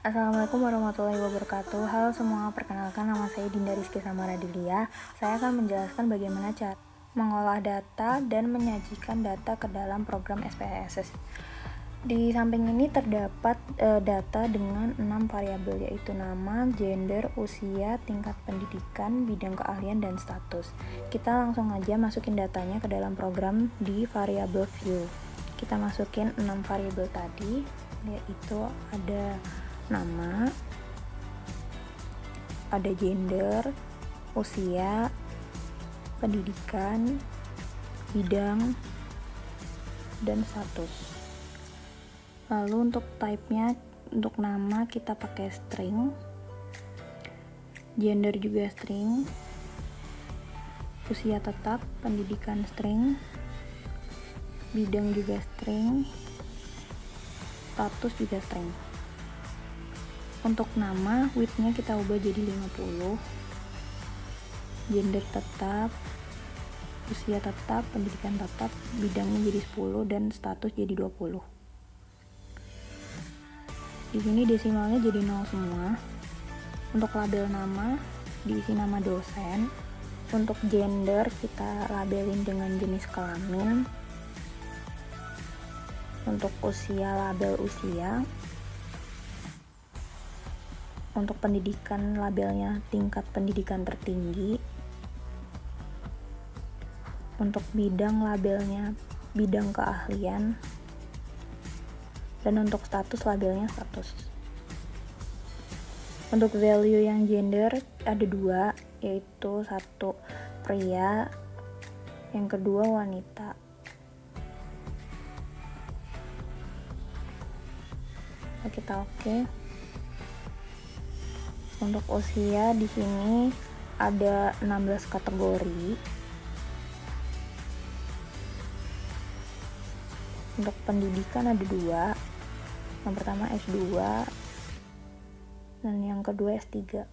Assalamualaikum warahmatullahi wabarakatuh. Halo semua, perkenalkan nama saya Dinda Rizky Samaradilia. Saya akan menjelaskan bagaimana cara mengolah data dan menyajikan data ke dalam program SPSS. Di samping ini terdapat data dengan 6 variabel, yaitu nama, gender, usia, tingkat pendidikan, bidang keahlian, dan status. Kita langsung aja masukin datanya ke dalam program di variabel view. Kita masukin 6 variabel tadi, yaitu ada nama, ada gender, usia, pendidikan, bidang, dan status. Lalu untuk type-nya, untuk nama kita pakai string, gender juga string, usia tetap, pendidikan string, bidang juga string, status juga string. Untuk nama, width-nya kita ubah jadi 50, gender tetap, usia tetap, pendidikan tetap, bidangnya jadi 10, dan status jadi 20. Di sini desimalnya jadi 0 semua. Untuk label nama, diisi nama dosen. Untuk gender, kita labelin dengan jenis kelamin. Untuk usia, label usia. Untuk pendidikan, labelnya tingkat pendidikan tertinggi. Untuk bidang, labelnya bidang keahlian. Dan untuk status, labelnya status. Untuk value yang gender ada 2, yaitu satu pria, yang kedua wanita. Kita oke. Untuk usia di sini ada 16 kategori. Untuk pendidikan ada 2. Yang pertama S2 dan yang kedua S3.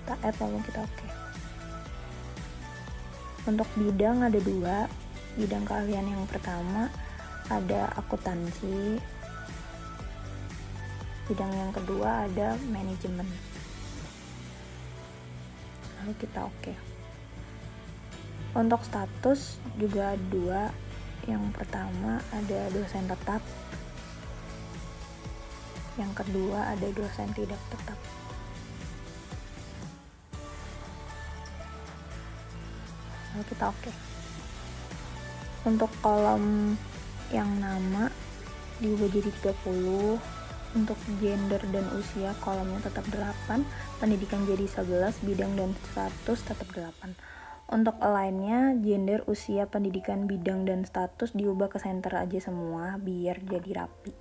Kita add lalu kita oke. Untuk bidang ada 2. Bidang keahlian yang pertama ada akuntansi. Bidang yang kedua ada manajemen. Lalu kita oke. Untuk status juga ada 2. Yang pertama ada dosen tetap. Yang kedua ada dosen tidak tetap. Lalu kita oke. Untuk kolom yang nama diubah jadi 30. Untuk gender dan usia kolomnya tetap 8, pendidikan jadi 11, bidang dan status tetap 8. Untuk align-nya, gender, usia, pendidikan, bidang, dan status diubah ke center aja semua biar jadi rapi.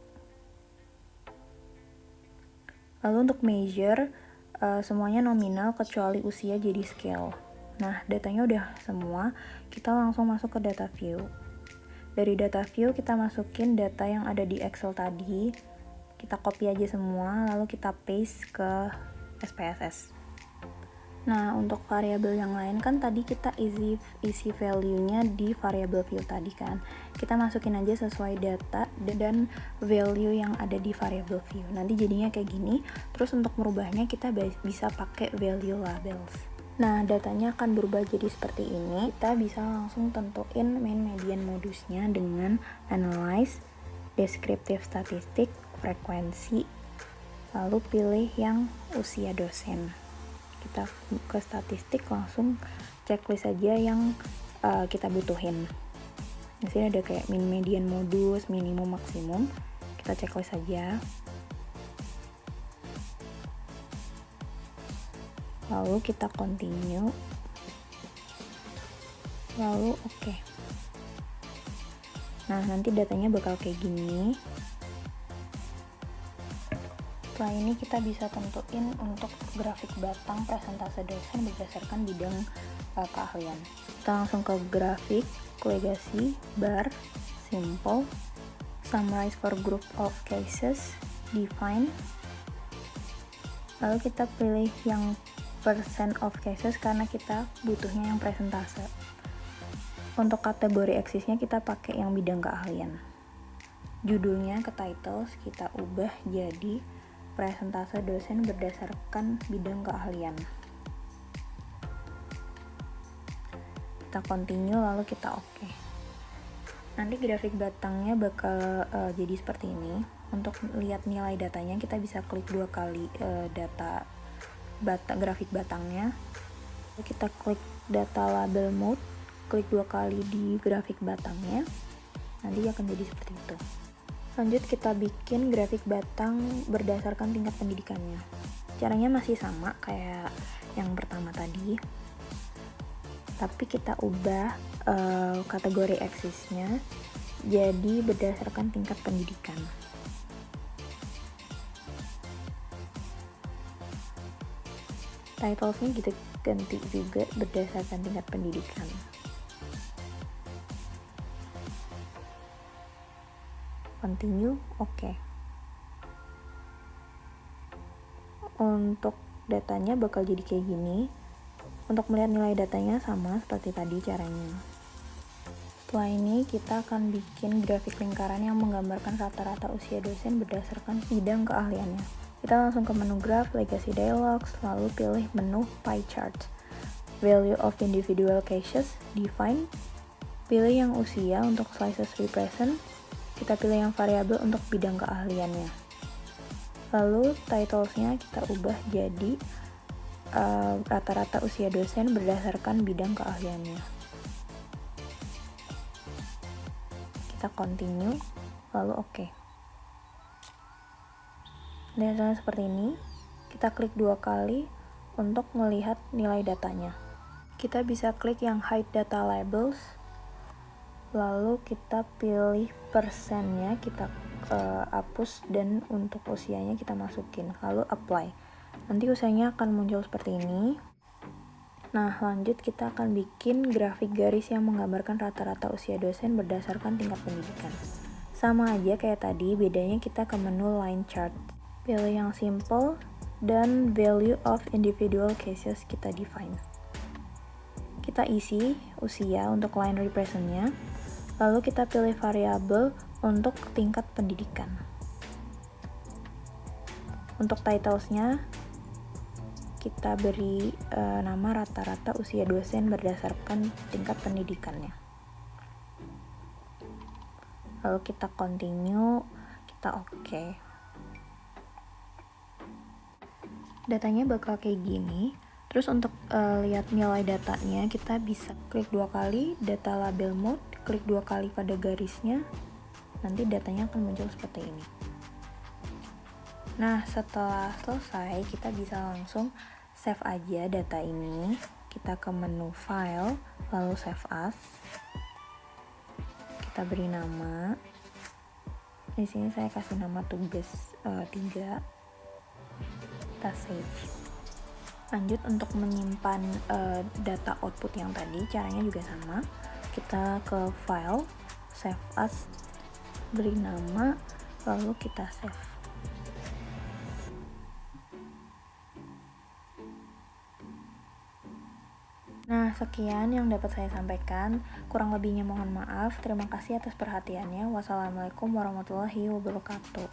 Lalu untuk measure, semuanya nominal kecuali usia jadi scale. Nah, datanya udah semua, kita langsung masuk ke data view. Dari data view kita masukin data yang ada di Excel tadi. Kita copy aja semua, lalu kita paste ke SPSS. Nah, untuk variabel yang lain kan tadi kita isi value-nya di variabel view tadi kan. Kita masukin aja sesuai data dan value yang ada di variabel view. Nanti jadinya kayak gini. Terus untuk merubahnya kita bisa pakai value labels. Nah, datanya akan berubah jadi seperti ini. Kita bisa langsung tentuin main median modusnya dengan analyze, descriptive statistik, frekuensi, lalu pilih yang usia dosen. Kita ke statistik, langsung checklist aja yang kita butuhin. Di sini ada kayak min, median, modus, minimum, maksimum. Kita checklist aja. Lalu kita continue. Lalu oke. Nah, nanti datanya bakal kayak gini. Setelah ini kita bisa tentuin untuk grafik batang presentase dosen berdasarkan bidang keahlian. Kita langsung ke grafik, legasi, bar, simple, summarize for group of cases, define. Lalu kita pilih yang percent of cases karena kita butuhnya yang presentase. Untuk kategori eksisnya kita pakai yang bidang keahlian. judulnya ke titles kita ubah jadi presentase dosen berdasarkan bidang keahlian. Kita continue lalu kita oke. Nanti grafik batangnya bakal jadi seperti ini. Untuk lihat nilai datanya kita bisa klik 2 kali grafik batangnya. Lalu kita klik data label mode, klik 2 kali di grafik batangnya. Nanti akan jadi seperti itu. Lanjut kita bikin grafik batang berdasarkan tingkat pendidikannya. Caranya masih sama kayak yang pertama tadi, tapi kita ubah kategori axisnya jadi berdasarkan tingkat pendidikan. Titlesnya kita ganti juga berdasarkan tingkat pendidikan. Continue, oke. Untuk datanya bakal jadi kayak gini. Untuk melihat nilai datanya sama seperti tadi caranya. Setelah ini kita akan bikin grafik lingkaran yang menggambarkan rata-rata usia dosen berdasarkan bidang keahliannya. Kita langsung ke menu graph, legacy dialogs, lalu pilih menu pie chart. Value of individual cases, define. Pilih yang usia untuk slices represent. Kita pilih yang variabel untuk bidang keahliannya. Lalu titlesnya kita ubah jadi rata-rata usia dosen berdasarkan bidang keahliannya. Kita continue, lalu oke. Datanya seperti ini. Kita klik 2 kali untuk melihat nilai datanya. Kita bisa klik yang hide data labels. Lalu kita pilih persennya, kita hapus dan untuk usianya kita masukin, lalu apply. Nanti usianya akan muncul seperti ini. Nah, lanjut kita akan bikin grafik garis yang menggambarkan rata-rata usia dosen berdasarkan tingkat pendidikan. Sama aja kayak tadi, bedanya kita ke menu line chart. Pilih yang simple dan value of individual cases kita define. Kita isi usia untuk line represent-nya. Lalu kita pilih variabel untuk tingkat pendidikan. Untuk titlesnya kita beri nama rata-rata usia dosen berdasarkan tingkat pendidikannya. Lalu kita continue, kita oke. Datanya bakal kayak gini. Terus untuk lihat nilai datanya kita bisa klik 2 kali data label mode, klik 2 kali pada garisnya, nanti datanya akan muncul seperti ini. Nah, setelah selesai kita bisa langsung save aja data ini. Kita ke menu file, lalu save as. Kita beri nama. Di sini saya kasih nama tugas 3. Kita save. Lanjut untuk menyimpan data output yang tadi, caranya juga sama. Kita ke file, save as, beri nama, lalu kita save. Nah, sekian yang dapat saya sampaikan. Kurang lebihnya mohon maaf. Terima kasih atas perhatiannya. Wassalamualaikum warahmatullahi wabarakatuh.